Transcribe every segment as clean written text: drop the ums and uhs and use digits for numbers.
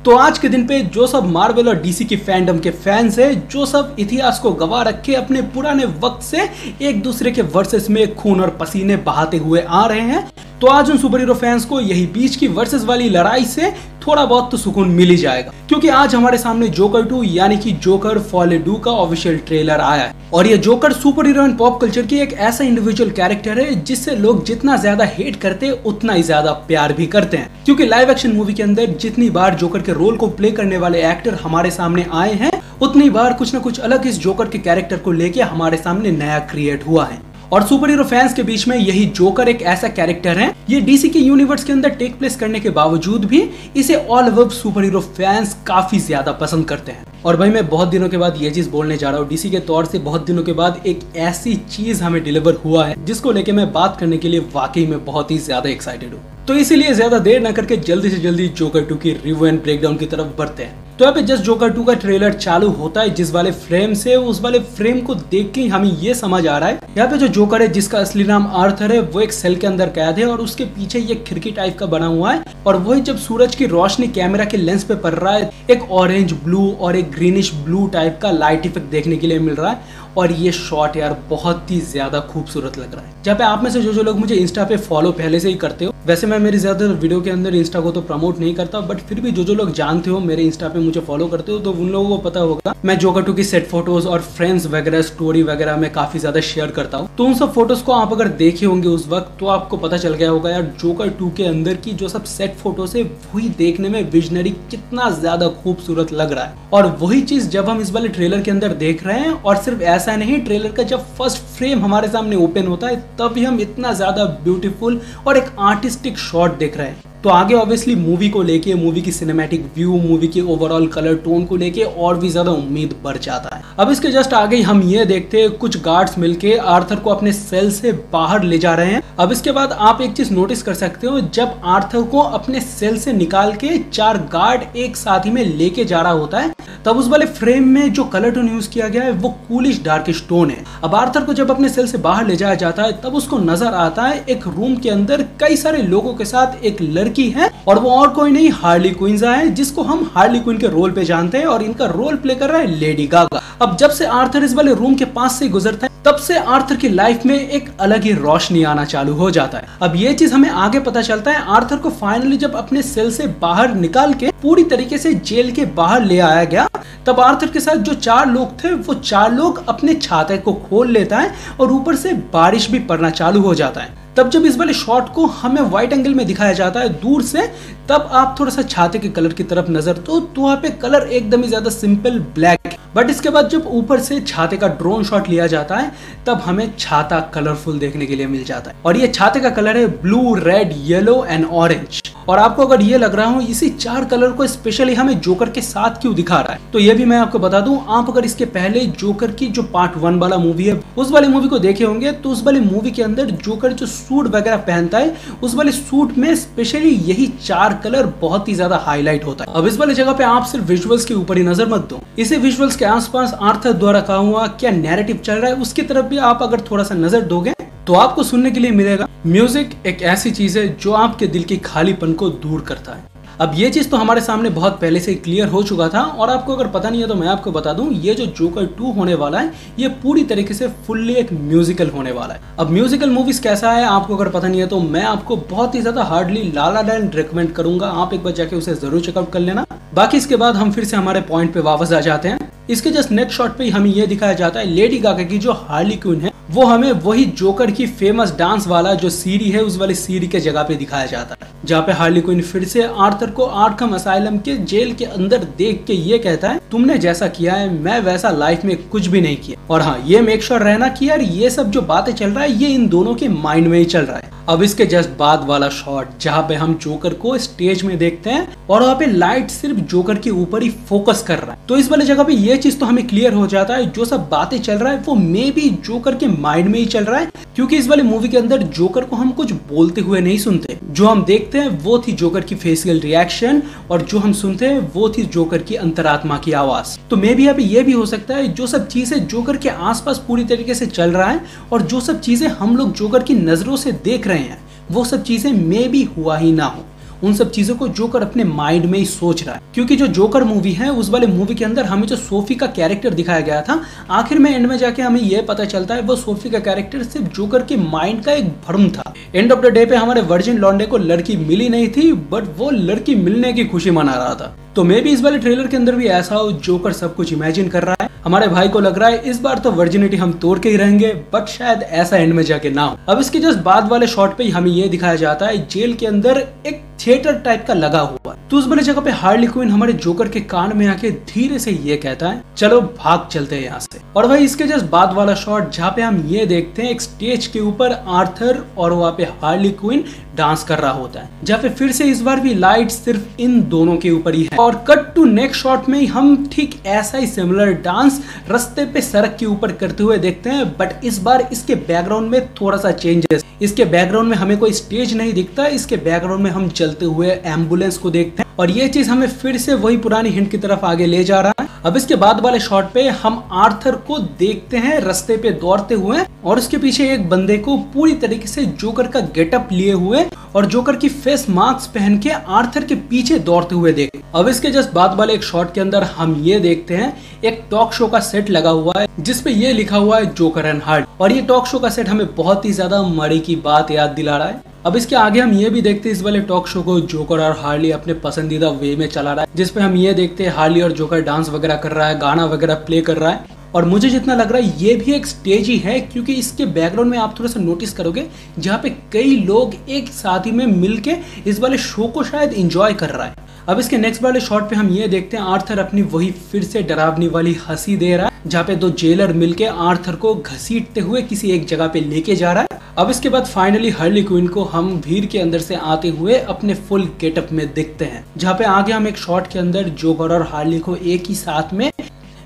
तो आज के दिन पे जो सब मार्वल और डीसी की फैंडम के फैंस है, जो सब इतिहास को गवा रखे अपने पुराने वक्त से एक दूसरे के वर्सेस में खून और पसीने बहाते हुए आ रहे हैं, तो आज उन सुपर हीरो फैंस को यही बीच की वर्सेस वाली लड़ाई से थोड़ा बहुत तो सुकून मिल ही जाएगा, क्योंकि आज हमारे सामने जोकर 2 यानी कि जोकर फॉलेड का ऑफिशियल ट्रेलर आया है। और ये joker super hero and pop culture की एक ऐसा इंडिविजुअल कैरेक्टर है जिससे लोग जितना ज्यादा हेट करते हैं उतना ही ज्यादा प्यार भी करते हैं, क्योंकि लाइव एक्शन मूवी के अंदर जितनी बार जोकर के रोल को प्ले करने वाले एक्टर हमारे सामने आए हैं, उतनी बार कुछ न कुछ अलग इस जोकर के कैरेक्टर को लेके हमारे सामने नया क्रिएट हुआ है। और सुपर हीरो फैंस के बीच में यही जोकर एक ऐसा कैरेक्टर है, ये डीसी के यूनिवर्स के अंदर टेक प्लेस करने के बावजूद भी इसे all over super hero fans काफी ज्यादा पसंद करते हैं। और भाई मैं बहुत दिनों के बाद ये चीज बोलने जा रहा हूँ, डीसी के तौर से बहुत दिनों के बाद एक ऐसी चीज हमें डिलीवर हुआ है जिसको लेके मैं बात करने के लिए वाकई में बहुत ही ज्यादा एक्साइटेड हूँ। तो इसीलिए ज्यादा देर न करके जल्दी से जल्दी जोकर 2 की रिव्यू एंड ब्रेकडाउन की तरफ बढ़ते हैं। तो यहाँ पे जस्ट जोकर 2 का ट्रेलर चालू होता है, जिस वाले फ्रेम से उस वाले फ्रेम को देख के हमें ये समझ आ रहा है यहाँ पे जो जोकर है जिसका असली नाम आर्थर है, वो एक सेल के अंदर कैद है और उसके पीछे ये खिड़की टाइप का बना हुआ है। और वही जब सूरज की रोशनी कैमरा के लेंस पे पड़ रहा है, एक ऑरेंज ब्लू और एक ग्रीनिश ब्लू टाइप का लाइट इफेक्ट देखने के लिए मिल रहा है। और ये शॉट यार बहुत ही ज्यादा खूबसूरत लग रहा है। जहाँ पे आप में से जो लोग मुझे इंस्टा पे फॉलो पहले से ही करते हो, वैसे मैं मेरी ज्यादातर वीडियो के अंदर इंस्टा को तो प्रमोट नहीं करता, बट फिर भी जो लोग जानते हो मेरे इंस्टा पे मुझे फॉलो करते हो, तो उन लोगों को पता होगा मैं जोकर 2 की सेट फोटोज और फ्रेंड्स वगैरह स्टोरी वगैरह में काफी ज्यादा शेयर करता हूँ। तो उन सब फोटोज को आप अगर देखे होंगे उस वक्त, तो आपको पता चल गया होगा यार जोकर 2 के अंदर की जो सब सेट फोटोज है वही देखने में विजनरी कितना ज्यादा खूबसूरत लग रहा है। और वही चीज जब हम इस वाले ट्रेलर के अंदर देख रहे हैं, और सिर्फ ऐसा नहीं, ट्रेलर का जब फर्स्ट फ्रेम हमारे सामने ओपन होता है तभी हम इतना ज्यादा ब्यूटीफुल और एक आर्टिस्टिक शॉट देख रहे हैं। तो आगे ऑब्वियसली मूवी को लेके, मूवी की सिनेमैटिक व्यू, मूवी की ओवरऑल कलर टोन को लेके और भी ज्यादा उम्मीद बढ़ जाता है। अब इसके जस्ट आगे हम ये देखते हैं कुछ गार्ड्स मिलके आर्थर को अपने सेल से बाहर ले जा रहे हैं। अब इसके बाद आप एक चीज नोटिस कर सकते हो, जब आर्थर को अपने सेल से निकाल के 4 गार्ड एक साथ ही में लेके जा रहा होता है, तब उस वाले फ्रेम में जो कलर टोन यूज किया गया है वो कूलिश डार्किश टोन है। अब आर्थर को जब अपने सेल से बाहर ले जाया जाता है, तब उसको नजर आता है एक रूम के अंदर कई सारे लोगों के साथ एक लड़की है, और वो और कोई नहीं हार्ली क्विन है, जिसको हम हार्ली क्विन के रोल पे जानते हैं, और इनका रोल प्ले कर रहा है लेडी गागा। अब जब से आर्थर इस वाले रूम के पास से गुजरता है, तब से आर्थर की लाइफ में एक अलग ही रोशनी आना चालू हो जाता है। अब ये चीज हमें आगे पता चलता है, आर्थर को फाइनली जब अपने सेल से बाहर निकाल के पूरी तरीके से जेल के बाहर ले आया गया, तब आर्थर के साथ जो 4 लोग थे वो 4 लोग अपने छाते को खोल लेता है और ऊपर से बारिश भी पड़ना चालू हो जाता है। तब जब इस वाले शॉट को हमें वाइट एंगल में दिखाया जाता है दूर से, तब आप थोड़ा सा छाते के कलर की तरफ नजर तो वहाँ पे कलर एकदम ही ज्यादा सिंपल ब्लैक है। बट इसके बाद जब ऊपर से छाते का ड्रोन शॉट लिया जाता है, तब हमें छाता कलरफुल देखने के लिए मिल जाता है। और ये छाते का कलर है blue, red, yellow and orange. और आपको अगर ये लग रहा हो इसी 4 कलर को स्पेशली हमें जोकर के साथ क्यों दिखा रहा है, तो ये भी मैं आपको बता दूं, आप अगर इसके पहले जोकर की जो पार्ट 1 वाला मूवी है उस वाली मूवी को देखे होंगे, तो उस वाली मूवी के अंदर जोकर जो सूट वगैरह पहनता है, उस वाले सूट में स्पेशली यही 4 कलर बहुत ही ज्यादा हाईलाइट होता है। अब इस वाली जगह पे आप सिर्फ विजुअल्स के ऊपर ही नजर मत दो, इसे विजुअल्स के आसपास आर्थर द्वारा कहा हुआ क्या नैरेटिव चल रहा है उसकी तरफ भी आप अगर थोड़ा सा नजर दोगे, तो आपको सुनने के लिए मिलेगा। म्यूजिक एक ऐसी चीज है जो आपके दिल के खालीपन को दूर करता है। अब ये चीज तो हमारे सामने बहुत पहले से क्लियर हो चुका था, और आपको अगर पता नहीं है तो मैं आपको बता दूं, ये जो जोकर 2 होने वाला है ये पूरी तरीके से फुल्ली एक म्यूजिकल होने वाला है। अब म्यूजिकल मूवीज कैसा है आपको अगर पता नहीं है तो मैं आपको बहुत ही ज्यादा हार्डली ला ला लैंड रिकमेंड करूंगा, आप एक बार जाके उसे जरूर चेकआउट कर लेना। बाकी इसके बाद हम फिर से हमारे पॉइंट पे वापस आ जाते हैं। इसके जस्ट नेक्स्ट शॉट पे हमें ये दिखाया जाता है लेडी गागा की जो हार्ली क्विन है, वो हमें वही जोकर की फेमस डांस वाला जो सीढ़ी है उस वाली सीढ़ी के जगह पे दिखाया जाता है, जहाँ पे हार्ली क्विन फिर से आर्थर को आर्कम असाइलम के जेल के अंदर देख के ये कहता है, तुमने जैसा किया है मैं वैसा लाइफ में कुछ भी नहीं किया। और हाँ, ये मेक श्योर रहना कि यार ये सब जो बातें चल रहा है ये इन दोनों के माइंड में ही चल रहा है। अब इसके जस्ट बाद वाला शॉट जहाँ पे हम जोकर को स्टेज में देखते हैं, और वहाँ पे लाइट सिर्फ जोकर के ऊपर ही फोकस कर रहा है, तो इस वाले जगह पे ये चीज तो हमें क्लियर हो जाता है, जो सब बातें चल रहा है वो मे बी जोकर के माइंड में ही चल रहा है, क्योंकि इस वाली मूवी के अंदर जोकर को हम कुछ बोलते हुए नहीं सुनते, जो हम देखते हैं वो थी जोकर की फेशियल रिएक्शन, और जो हम सुनते हैं वो थी जोकर की अंतरात्मा की आवाज। तो मे बी अभी ये भी हो सकता है जो सब चीजें जोकर के आसपास पूरी तरीके से चल रहा है, और जो सब चीजें हम लोग जोकर की नजरों से देख रहे हैं वो सब चीजें मे बी हुआ ही ना हो, उन सब चीजों को जोकर अपने माइंड में ही सोच रहा है। क्योंकि जो जोकर मूवी है उस वाले मूवी के अंदर हमें जो सोफी का कैरेक्टर दिखाया गया था, आखिर में एंड में जाके हमें यह पता चलता है वो सोफी का कैरेक्टर सिर्फ जोकर के माइंड का एक भ्रम था। एंड ऑफ द डे पे हमारे वर्जिन लॉन्डे को लड़की मिली नहीं थी, बट वो लड़की मिलने की खुशी मना रहा था। तो मे भी इस वाले ट्रेलर के अंदर भी ऐसा हो, जोकर सब कुछ इमेजिन कर रहा है। हमारे भाई को लग रहा है इस बार तो वर्जिनिटी हम तोड़ के ही रहेंगे, बट शायद ऐसा एंड में जाके ना हो। अब इसके जस्ट बाद वाले शॉट पे ही हमें ये दिखाया जाता है जेल के अंदर एक थिएटर टाइप का लगा हुआ। तो उस वाले जगह पे हार्ली क्विन हमारे जोकर के कान में आके धीरे से ये कहता है चलो भाग चलते हैं यहाँ से। और भाई इसके जस्ट बाद वाला शॉट जहाँ पे हम ये देखते हैं एक स्टेज के ऊपर आर्थर और वहाँ पे हार्ली क्विन डांस कर रहा होता है, जहाँ पे फिर से इस बार भी लाइट सिर्फ इन दोनों के ऊपर ही है। और कट टू नेक्स्ट शॉट में हम ठीक ऐसा ही सिमिलर डांस रास्ते पे सड़क के ऊपर करते हुए देखते हैं, बट इस बार इसके बैकग्राउंड में थोड़ा सा चेंजेस। इसके बैकग्राउंड में हमें कोई स्टेज नहीं दिखता, इसके बैकग्राउंड में हम चलते हुए एम्बुलेंस को देखते हैं और ये चीज हमें फिर से वही पुरानी हिंट की तरफ आगे ले जा रहा है। अब इसके बाद वाले शॉट पे हम आर्थर को देखते हैं रास्ते पे दौड़ते हुए और उसके पीछे एक बंदे को पूरी तरीके से जोकर का गेटअप लिए हुए और जोकर की फेस मास्क पहन के आर्थर के पीछे दौड़ते हुए देख। अब इसके जस्ट बाद वाले एक शॉट के अंदर हम ये देखते हैं एक टॉक शो का सेट लगा हुआ है जिसपे ये लिखा हुआ है जोकर एंड हार्ट, और ये टॉक शो का सेट हमें बहुत ही ज्यादा मड़ी की बात याद दिला रहा है। अब इसके आगे हम ये भी देखते हैं इस वाले टॉक शो को जोकर और हार्ली अपने पसंदीदा वे में चला रहा है, जिसपे हम ये देखते हैं हार्ली और जोकर डांस वगैरह कर रहा है, गाना वगैरह प्ले कर रहा है। और मुझे जितना लग रहा है ये भी एक स्टेज ही है, क्योंकि इसके बैकग्राउंड में आप थोड़ा सा नोटिस करोगे जहाँ पे कई लोग एक साथ ही में मिलके इस वाले शो को शायद एंजॉय कर रहा है। अब इसके नेक्स्ट वाले शॉट पे हम ये देखते हैं आर्थर अपनी वही फिर से डरावनी वाली हंसी दे रहा है, जहाँ पे दो जेलर मिलके आर्थर को घसीटते हुए किसी एक जगह पे लेके जा रहा है। अब इसके बाद फाइनली हार्ली क्विन को हम भीड़ के अंदर से आते हुए अपने फुल गेटअप में देखते हैं, जहाँ पे आगे हम एक शॉट के अंदर जोकर और हार्ली को एक ही साथ में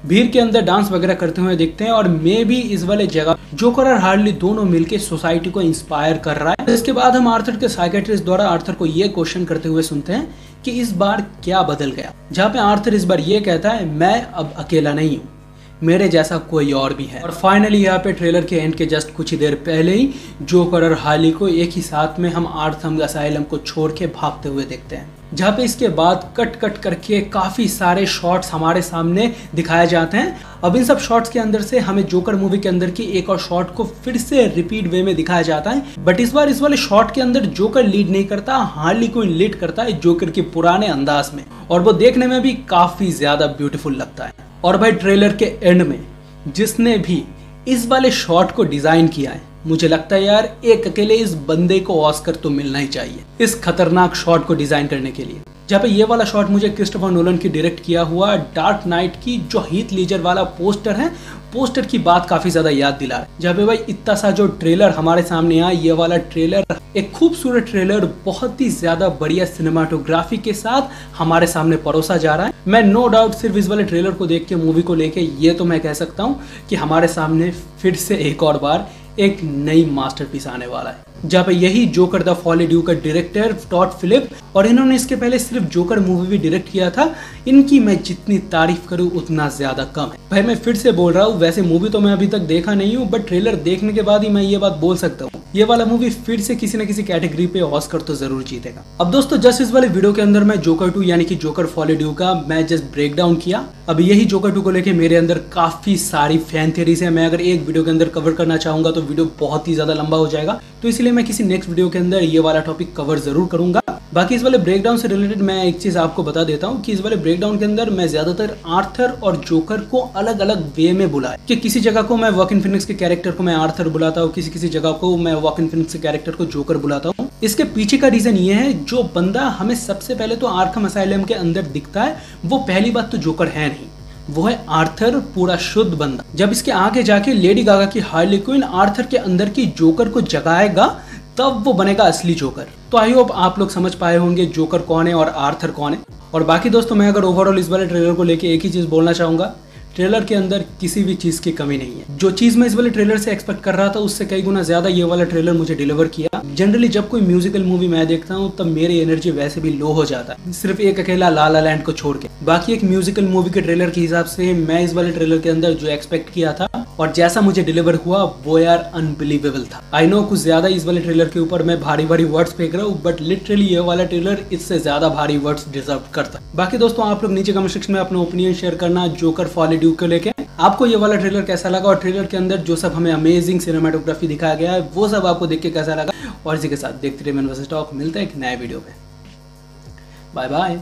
भीड़ के अंदर डांस वगैरह करते हुए देखते हैं। और मे भी इस वाले जगह जोकर और हार्ली दोनों मिलके सोसाइटी को इंस्पायर कर रहा है। इसके बाद हम आर्थर के साइकेट्रिस्ट द्वारा आर्थर को ये क्वेश्चन करते हुए सुनते हैं कि इस बार क्या बदल गया, जहाँ पे आर्थर इस बार ये कहता है मैं अब अकेला नहीं हूँ, मेरे जैसा कोई और भी है। और फाइनली यहाँ पे ट्रेलर के एंड के जस्ट कुछ ही देर पहले ही जोकर और हार्ली को एक ही साथ में हम आर्थम असाइलम को छोड़ के भागते हुए देखते हैं, जहाँ पे इसके बाद कट कट करके काफी सारे शॉट्स हमारे सामने दिखाए जाते हैं। अब इन सब शॉट्स के अंदर से हमें जोकर मूवी के अंदर की एक और शॉट को फिर से रिपीट वे में दिखाया जाता है, बट इस बार इस वाले शॉट के अंदर जोकर लीड नहीं करता, हार्ली को लीड करता है जोकर के पुराने अंदाज में, और वो देखने में भी काफी ज्यादा ब्यूटीफुल लगता है। और भाई ट्रेलर के एंड में जिसने भी इस वाले शॉट को डिजाइन किया है, मुझे लगता है यार एक अकेले इस बंदे को ऑस्कर तो मिलना ही चाहिए इस खतरनाक शॉट को डिजाइन करने के लिए। जहाँ पे ये वाला शॉट मुझे क्रिस्टोफर नोलन की डायरेक्ट किया हुआ डार्क नाइट की जो हीथ लीजर वाला पोस्टर है, पोस्टर की बात काफी ज्यादा याद दिला है। जहाँ पे भाई इतना सा जो ट्रेलर हमारे सामने आया, ये वाला ट्रेलर एक खूबसूरत ट्रेलर बहुत ही ज्यादा बढ़िया सिनेमाटोग्राफी के साथ हमारे सामने परोसा जा रहा है। मैं नो डाउट सिर्फ इस वाले ट्रेलर को देख के, मूवी को लेके ये तो मैं कह सकता हूँ कि हमारे सामने फिर से एक और बार एक नई मास्टरपीस आने वाला है, जहाँ पे यही जोकर द फॉली ड्यू का डायरेक्टर टॉड फिलिप, और इन्होंने इसके पहले सिर्फ जोकर मूवी भी डायरेक्ट किया था, इनकी मैं जितनी तारीफ करूँ उतना ज्यादा कम है। भाई मैं फिर से बोल रहा हूँ, वैसे मूवी तो मैं अभी तक देखा नहीं हूँ, बट ट्रेलर देखने के बाद ही मैं ये बात बोल सकता हूँ, ये वाला मूवी फिर से किसी न किसी कैटेगरी पे ऑस्कर तो जरूर जीतेगा। अब दोस्तों जस्ट इस वाले वीडियो के अंदर मैं जोकर 2 यानी कि जोकर फॉली ड्यू का मैं जस्ट ब्रेक डाउन किया। अब यही जोकर 2 को लेके मेरे अंदर काफी सारी फैन थियरीज है, मैं अगर एक वीडियो के अंदर कवर करना चाहूंगा तो वीडियो बहुत ही ज्यादा लंबा हो जाएगा, तो इसलिए मैं किसी नेक्स्ट वीडियो के अंदर ये वाला टॉपिक कवर जरूर करूंगा। बाकी इस वाले ब्रेकडाउन से रिलेटेड मैं एक चीज आपको बता देता हूँ कि इस वाले ब्रेकडाउन के अंदर मैं ज्यादातर आर्थर और जोकर को अलग अलग वे में बुलाया, कि किसी जगह को मैं वॉकिन फिनिक्स के कैरेक्टर को मैं आर्थर बुलाता हूँ, किसी जगह को मैं वॉकिन फिनिक्स के कैरेक्टर को जोकर बुलाता हूँ। इसके पीछे का रीजन ये है, जो बंदा हमें सबसे पहले तो आर्थम असाइलम के अंदर दिखता है वो पहली बात तो जोकर है नहीं, वो है आर्थर पूरा शुद्ध बंदा। जब इसके आगे जाके लेडी गागा की हार्ली क्विन आर्थर के अंदर की जोकर को जगाएगा तब वो बनेगा असली जोकर। तो आई होप आप लोग समझ पाए होंगे जोकर कौन है और आर्थर कौन है। और बाकी दोस्तों मैं अगर ओवरऑल इस वाले ट्रेलर को लेके एक ही चीज बोलना चाहूंगा, ट्रेलर के अंदर किसी भी चीज की कमी नहीं है। जो चीज मैं इस वाले ट्रेलर से एक्सपेक्ट कर रहा था उससे कई गुना ज्यादा ये वाला ट्रेलर मुझे डिलीवर किया। जनरली जब कोई म्यूजिकल मूवी मैं देखता हूँ तब मेरी एनर्जी वैसे भी लो हो जाता है, सिर्फ एक अकेला ला ला लैंड को छोड़ के। बाकी एक म्यूजिकल मूवी के ट्रेलर के हिसाब से मैं इस वाले ट्रेलर के अंदर जो एक्सपेक्ट किया था और जैसा मुझे डिलीवर हुआ वो यार अनबिलीवेबल था। आई नो कुछ ज्यादा इस वाले ट्रेलर के ऊपर मैं भारी भारी वर्ड्स फेंक रहा हूँ, बट लिटरली ये वाला ट्रेलर इससे ज्यादा भारी वर्ड्स डिजर्व करता है। बाकी दोस्तों आप लोग नीचे कमेंट सेक्शन में अपना ओपिनियन शेयर करना जोकर फॉली ड्यूक को लेके। आपको ये वाला ट्रेलर कैसा लगा और ट्रेलर के अंदर जो सब हमें अमेजिंग सिनेमेटोग्राफी दिखाया गया है वो सब आपको देख के कैसा लगा। और इसी के साथ देखते रहिए मैन वर्सेस टॉक। मिलता है एक नए वीडियो पे। Bye bye.